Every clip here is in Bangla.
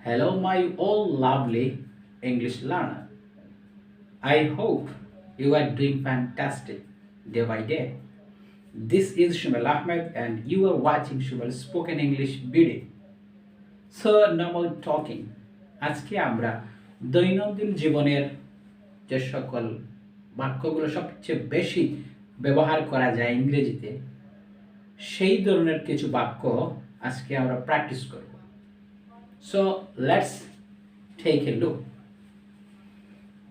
Hello, my all lovely English learner. I hope you are doing fantastic day by day. This is Sumel Ahmed, and you are watching Sumel Spoken English BD. So, now talking. আজকে আমরা দৈনন্দিন জীবনের যে সকল বাক্যগুলো সবচেয়ে বেশি ব্যবহার করা যায় ইংরেজিতে সেই ধরনের কিছু বাক্য আজকে আমরা প্র্যাকটিস করব। So, let's take a look.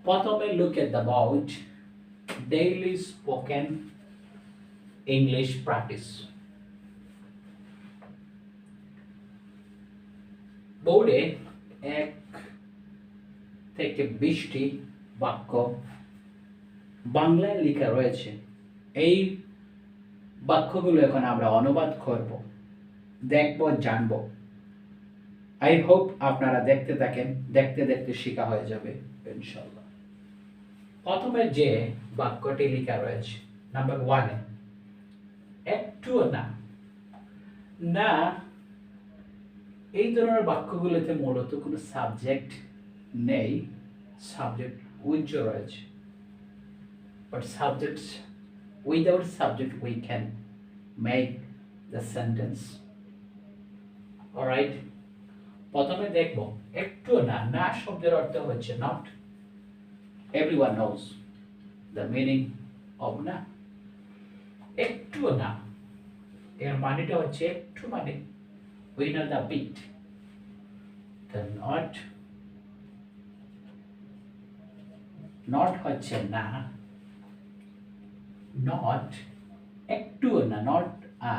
প্রথমে look at about daily spoken English practice. বোর্ডে 1 থেকে 20টি বাক্য বাংলায় লেখা রয়েছে। এই বাক্যগুলো এখন আমরা অনুবাদ করব, দেখব, জানব। আই হোপ আপনারা দেখতে থাকেন, দেখতে দেখতে শেখা হয়ে যাবে ইনশাআল্লাহ। প্রথমে যে বাক্যটি লেখা রয়েছে নাম্বার 1 একটুও না। না এই ধরনের বাক্যগুলোতে মূলত কোনো সাবজেক্ট নেই, সাবজেক্ট উইথ রয়েছে। But subjects without subject we can make the sentence. Alright, প্রথমে দেখব একটু না। না শব্দের অর্থ হচ্ছে not. Everyone knows the meaning of না। একটু না এর মানেটা হচ্ছে একটু মানে we know the bit. The not হচ্ছে না, not একটু না, not a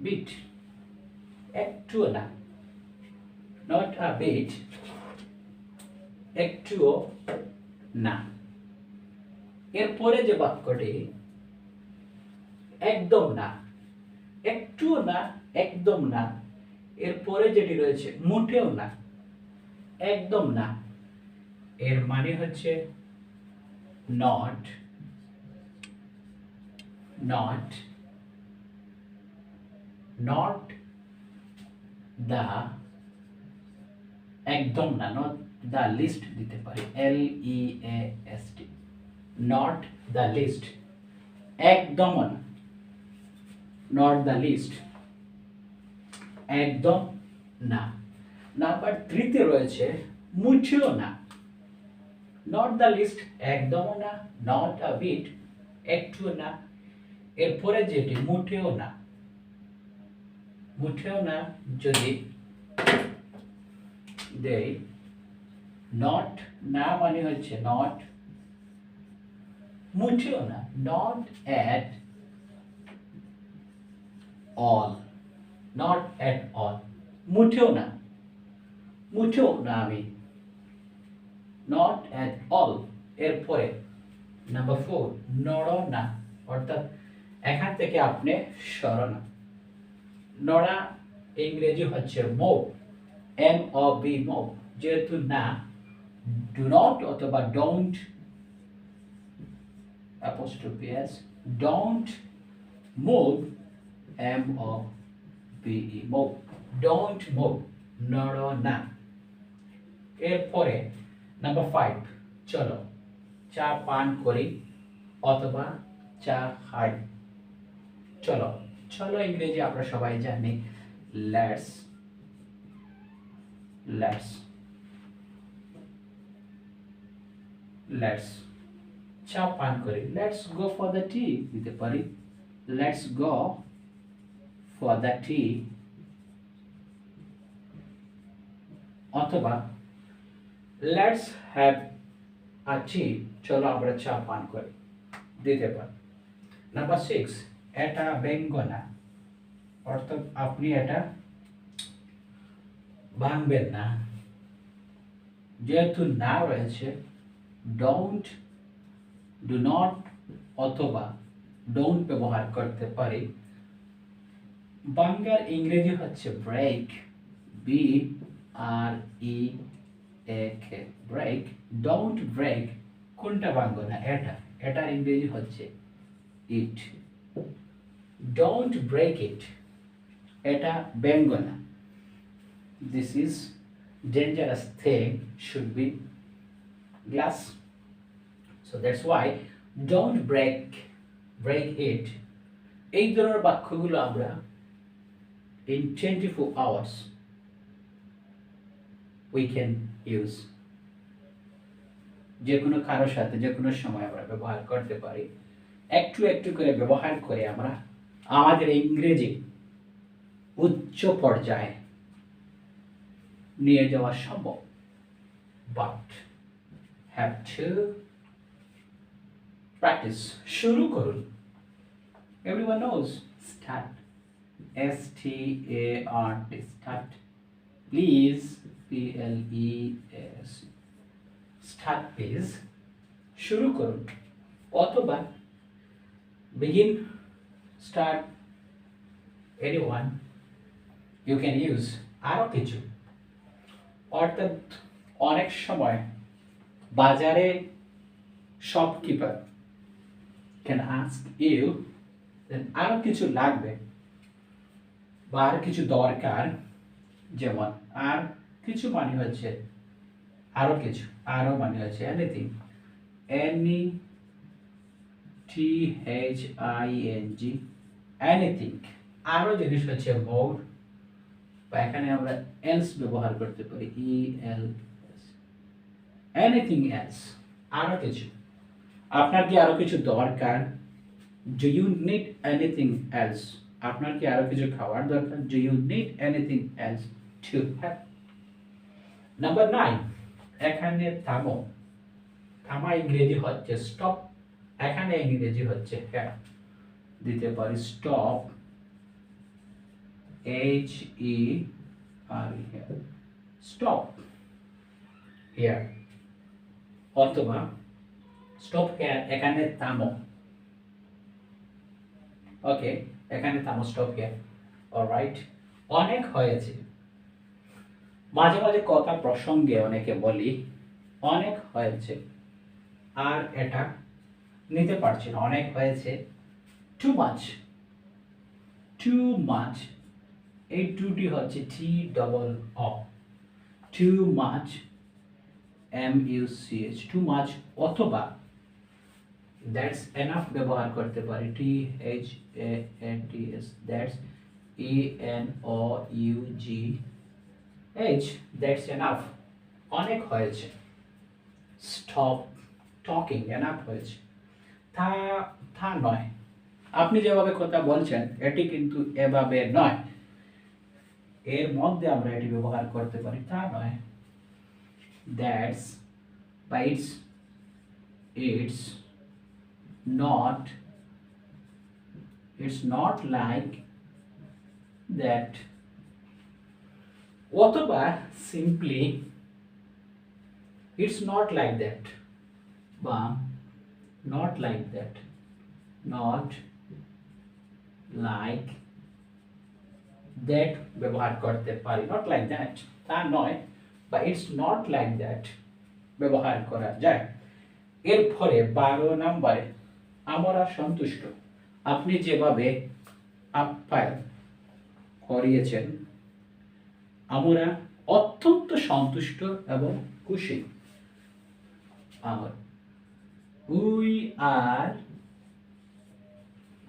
bit, একটু না, not a bit, একটুও না। এরপরে যে বাক্যটি একদম না। একটুও না, একদম না। এরপরে যেটি রয়েছে মোটেও না, একদম না। এর মানে হচ্ছে not, not, not the, একদম না, not the least দিতে পারি, LEAST, not the least, একদম না, not the least, একদম না। নাম্বার 3 তে রয়েছে মুঠেও না। not the least, একদম না, not a bit, একটু না। এরপরে যেটি মুঠেও না। মুঠেও না যদি দেই not, না মানে হচ্ছে not, মুঠেও না, not at all, not at all, মুঠেও না, মুঠেও না আমি, not at all। এরপরে নাম্বার 4 নড়ো না, অর্থাৎ এখান থেকে আপনি সরো না। নড়া ইংরেজি হচ্ছে move, MOV, move। যেহেতু না, do not অথবা don't, apostrophe s, don't move, MOVE, move, don't move, নড়ো না। এরপরে নাম্বার 5 চলো চা পান করি অথবা চা খাই। চলো, চলো ইংরেজি আমরা সবাই জানি লেটস, লেটস, লেটস চা পান করি। লেটস গো ফর দ্য টি দিতে পারি, let's go for the tea, অথবা লেটস হ্যাভ আ টি, চলো আমরা চা পান করি দিতে পারি। নাম্বার 6 এটা ব্যঙ্গ না, অর্থাৎ আপনি এটা ভাঙবেন না। যেহেতু না রয়েছে don't, do not অথবা don't ব্যবহার করতে পারি। ভাঙার ইংরেজি হচ্ছে break, BREAK, break, don't break কোনটা ভাঙবো না, এটা, এটার ইংরেজি হচ্ছে it, don't break it, এটা ব্যঙ্গ না। This is dangerous thing should be glass. So that's why don't break it. এই ধরনের বাক্যগুলো আমরা in 24 hours we can use. যে কোনো কারোর সাথে যে কোনো সময় আমরা ব্যবহার করতে পারি। একটু একটু করে ব্যবহার করে আমরা আমাদের ইংরেজি উচ্চ পর্যায়ে নিয়ে যাওয়া সম্ভব, but have to practice. শুরু করুন। Everyone knows start. S-T-A-R-T, start. Please, P-L-E-S. Start please. শুরু করুন অথবা begin, start, anyone you can use আরো কিছু। অর্থাৎ অনেক সময় বাজারে shopkeeper can ask you then আরো কিছু লাগবে বা আর কিছু দরকার, যেমন আর কিছু মানে হচ্ছে আরো কিছু, আরো মানে হচ্ছে এনিথিং, N-E-T-H-I-N-G, এনিথিং। আরো জিনিস হচ্ছে মোর, বা এখানে আমরা এলস ব্যবহার করতে পারি, E-L-S, এনিথিং এলস, আরো কিছু। আপনার কি আরো কিছু দরকার? Do you need anything else? আপনার কি আরো কিছু খাওয়ার দরকার? Do you need anything else to have? Number 9, এখানে থামো। থামা ইংরেজি হচ্ছে স্টপ, এখানে ইংরেজি হচ্ছে হ্যাঁ। দিতে পারি স্টপ, H-E-R-E, স্টপ হিয়ার, অথবা স্টপ হিয়ার, এখানে থামো। ওকে, এখানে থামো, স্টপ হিয়ার। অলরাইট, অনেক হয়েছে। মাঝে মাঝে কথা প্রসঙ্গে অনেকে বলি অনেক হয়েছে, আর এটা নিতে পারছি না, অনেক হয়েছে, টু মাচ, টু মাচ, এই টুটি হচ্ছে T-double-O, too much, M-U-C-H, too much, অথবা দ্যাটস এনাফ ব্যবহার করতে পারি, T-H-A-N-T-S, that's E-N-O-U-G-H, that's enough, অনেক হয়েছে। স্টপ টকিং, এনাফ হয়েছে। থা থা নয়, আপনি যেভাবে কথা বলছেন এটি কিন্তু এভাবে নয়, এর মধ্যে আমরা এটি ব্যবহার করতে পারি, তা নয়। দ্যাটস বা it's not like that, অথবা simply it's not like that, বা not like that, not like that ব্যবহার করতে পারি, not like that তা নয়, বা it's not like that ব্যবহার করা যায়। এর ফলে 12 নম্বরে আমরা সন্তুষ্ট। আপনি যেভাবে আপ্যায়ন করিয়েছেন আমরা অত্যন্ত সন্তুষ্ট এবং খুশি।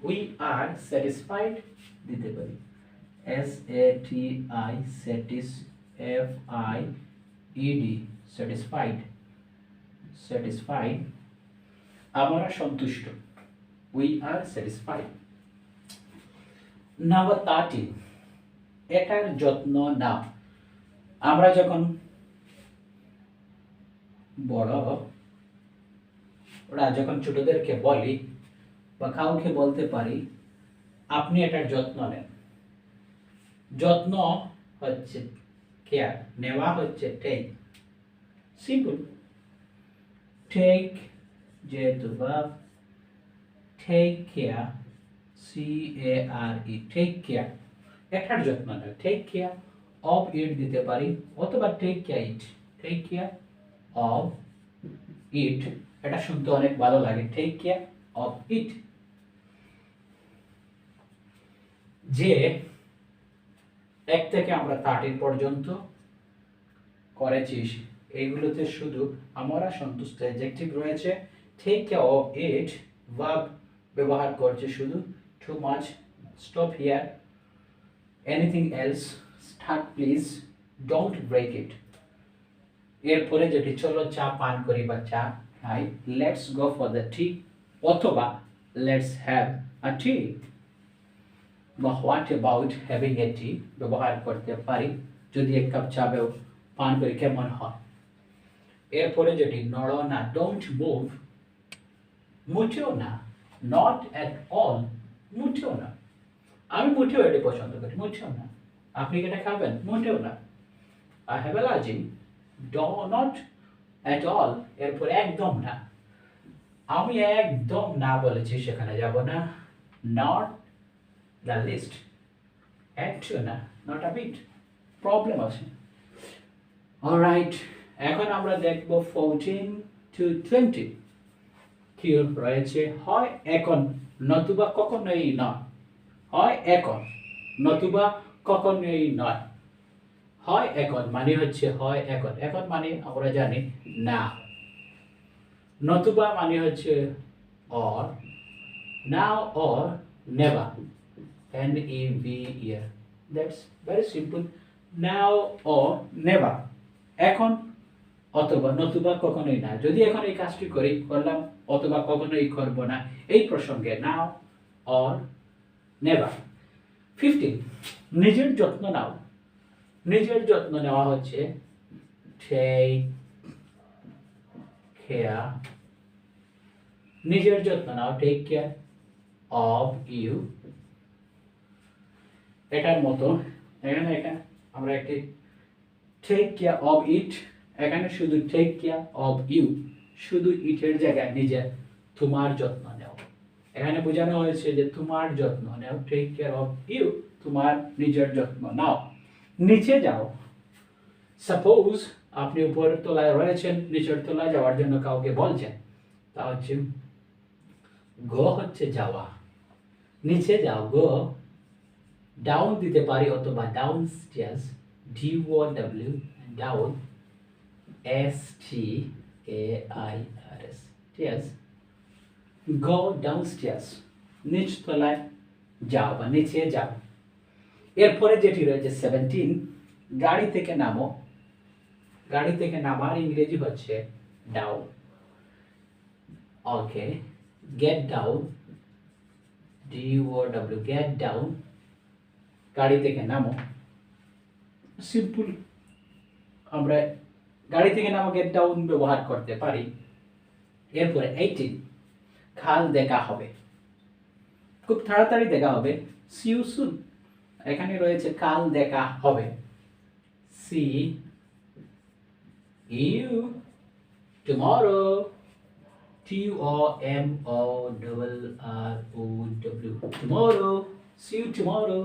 we are satisfied দিতে পারি, S-A-T-I, F-I-E-D, satisfied, আমরা সন্তুষ্ট, we are satisfied। নাম্বার 13, এটার যত্ন নাও। আমরা যখন বড়রা যখন ছোটদেরকে বলি বা কাউকে বলতে পারি আপনি এটার যত্ন নেন। যত্ন হচ্ছে কেয়ার, নেওয়া হচ্ছে টেক, সিম্পল। টেক যেহেতু verb, take care, C-A-R-E, take care, এটার যত্ন নেন। টেক কেয়ার অফ ইট দিতে পারি, অথবা take care it, take care of it, এটা শুনতে অনেক ভালো লাগে, টেক কেয়ার অফ ইট। যে এক থেকে আমরা 13 পর্যন্ত করেছি। এইগুলোতে শুধু আমরা সন্তুষ্ট অ্যাডজেক্টিভ রয়েছে। Take care of it verb ব্যবহার করছে শুধু। Too much, stop here, anything else, start please, don't break it. এরপরে যেটি চলো চা পান করি বা চা খাই, let's go for the tea অথবা লেটস হ্যাভ আ টি বা what about having a tea ব্যবহার করতে পারি, যদি এক কাপ চা পান করি কেমন হয়। এরপরে যেটি নড়ো না, ডোন্ট মুভ, মুটেও না, নট অ্যাট অল, মুটেও না। আমি মুটেও এটি পছন্দ করি, মুটেও না। আপনি কি এটা খাবেন? মুটেও না। I have allergy, not at all, এরপরে একদম না। আমি একদম না বলেছি, সেখানে যাব না। নট দ্য লিস্ট, একটু না, নট আ বিট, প্রবলেম আছে। অলরাইট, এখন আমরা দেখব 14 to 20। কি রয়েছে? হয় এখন নতুবা কখনোই নয়, হয় এখন নতুবা কখনোই নয়। হয় এখন মানে হচ্ছে হয় এখন, এখন মানে আমরা জানি না। নতুবা মানে হচ্ছে or, now or never, never, that's very simple, now or never, এখন অথবা নতুবা কখনোই না। যদি এখন এই কাজটি করলাম অথবা কখনোই করব না, এই প্রসঙ্গে now or never। 15, নিজের যত্ন নাও। নিজের যত্ন নেওয়া হচ্ছে take care, নিজের যত্ন নাও, take care of you। এটার মতো এখানে আমরা একটি take care of it, এখানে শুধু take care of you, শুধু ইটের জায়গায় নিজের, তোমার যত্ন নাও। এখানে বোঝানো হয়েছে যে তোমার যত্ন নাও, take care of you, তোমার নিজের যত্ন নাও। নিচে যাও, সাপোজ আপনি উপরের তলায় রয়েছেন, নিচের তলায় যাওয়ার জন্য কাউকে বলছেন, তা হচ্ছে গো হচ্ছে যাওয়া, নিচে যাও গো। ডাউন দিতে পারি অথবা down stairs, DOW, down, STAIRS, stairs, go down stairs, নিচ তলায় যাও বা নিচে যাও। এরপরে যেটি রয়েছে 17, গাড়ি থেকে নামো। গাড়ি থেকে নামার ইংরেজি হচ্ছে down. Okay, get down, DOW, get down, গাড়ি থেকে নামো। সিম্পল, আমরা গাড়ি থেকে নামো গেট ডাউন ব্যবহার করতে পারি। এরপরে 18, কাল দেখা হবে, খুব তাড়াতাড়ি দেখা হবে, see you soon। এখানে রয়েছে কাল দেখা হবে, see you tomorrow, TOMORROW, tomorrow, see you tomorrow।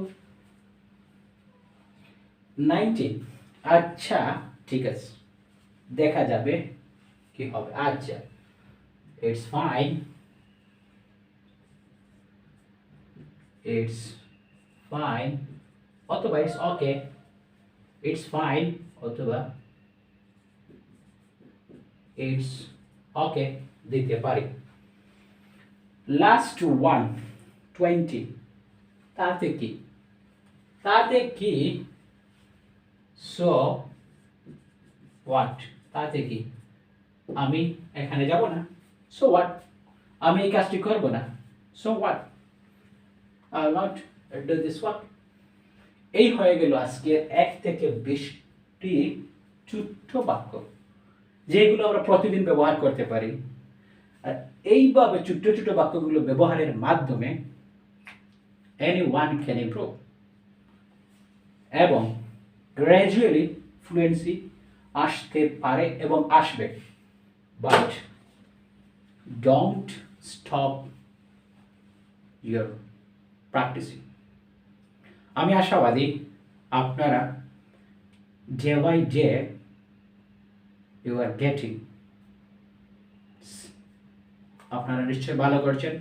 19, আচ্ছা ঠিক আছে, দেখা যাবে কি হবে, আচ্ছা, it's fine, it's fine, অথবা it's okay, it's fine, অথবা it's okay দিতে পারি। লাস্ট ওয়ান 20, তাতে কি, তাতে কি, সো হোয়াট, তাতে কি, আমি এখানে যাব না, সো হোয়াট, আমি এই কাজটি করব না, so what, I will not do this work. এই হয়ে গেল আজকে 1 থেকে 20টি ছোট্ট বাক্য, যেগুলো আমরা প্রতিদিন ব্যবহার করতে পারি। আর এইভাবে ছোট্ট ছোট্ট বাক্যগুলো ব্যবহারের মাধ্যমে anyone can improve এবং গ্র্যাজুয়ালি ফ্লুয়েন্সি আসতে পারে এবং আসবে। But don't stop your practicing. আমি আশাবাদী আপনারা day by day you are getting, আপনারা নিশ্চয়ই ভালো করছেন।